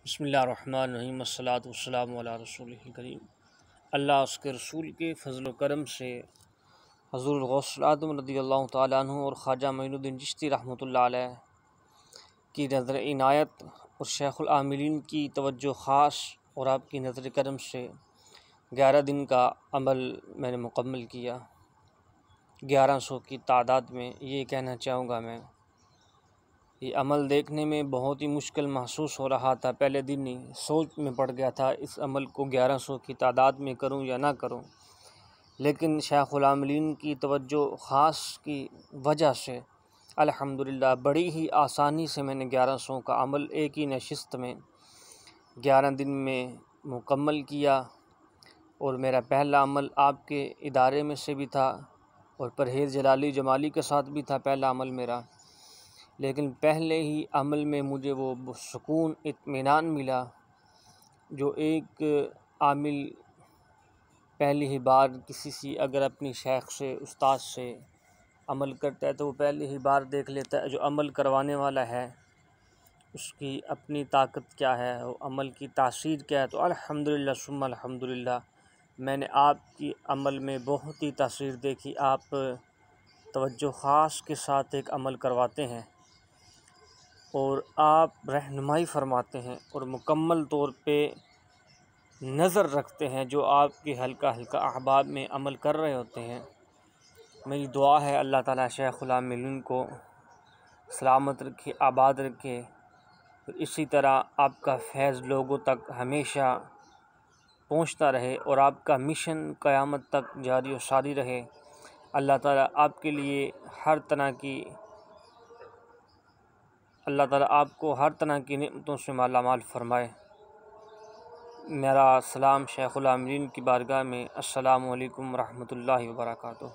بسم اللہ الرحمن الرحیم، والصلاۃ والسلام علی رسول الکریم۔ اللہ اس کے رسول کے فضل و کرم سے حضور غوث العظم رضی اللہ تعالیٰ عنہ اور خواجہ معین الدین چشتی رحمۃ اللہ علیہ کی نظر عنایت اور شیخ العاملین کی توجہ خاص اور آپ کی نظر کرم سے 11 دن کا عمل میں نے مکمل کیا۔ 1100 کی تعداد میں یہ کہنا چاہوں گا میں، یہ عمل دیکھنے میں بہت ہی مشکل محسوس ہو رہا تھا۔ پہلے دن ہی سوچ میں پڑ گیا تھا اس عمل کو 1100 کی تعداد میں کروں یا نہ کروں، لیکن شیخ العاملین کی توجہ خاص کی وجہ سے الحمدللہ بڑی ہی آسانی سے میں نے 1100 کا عمل ایک ہی نشست میں 11 دن میں مکمل کیا۔ اور میرا پہلا عمل آپ کے ادارے میں سے بھی تھا اور پرہیز جلالی جمالی کے ساتھ بھی تھا پہلا عمل میرا، لیکن پہلے ہی عمل میں مجھے وہ سکون اطمینان ملا جو ایک عامل پہلی ہی بار کسی اگر اپنی شیخ سے استاد سے عمل کرتا ہے تو وہ پہلی ہی بار دیکھ لیتا ہے جو عمل کروانے والا ہے اس کی اپنی طاقت کیا ہے، وہ عمل کی تاثیر کیا ہے۔ تو الحمدللہ ثم الحمدللہ میں نے آپ کی عمل میں بہت ہی تاثیر دیکھی۔ آپ توجہ خاص کے ساتھ ایک عمل کرواتے ہیں اور آپ رہنمائی فرماتے ہیں اور مکمل طور پہ نظر رکھتے ہیں جو آپ کے ہلکا احباب میں عمل کر رہے ہوتے ہیں۔ میری دعا ہے اللہ تعالیٰ شیخ العاملین کو سلامت رکھے، آباد رکھے، اور اسی طرح آپ کا فیض لوگوں تک ہمیشہ پہنچتا رہے اور آپ کا مشن قیامت تک جاری و ساری رہے۔ اللہ تعالیٰ آپ کے لیے اللہ تعالیٰ آپ کو ہر طرح کی نعمتوں سے مالا مال فرمائے۔ میرا سلام شیخ العاملین کی بارگاہ میں۔ السلام علیکم ورحمۃ اللہ وبرکاتہ۔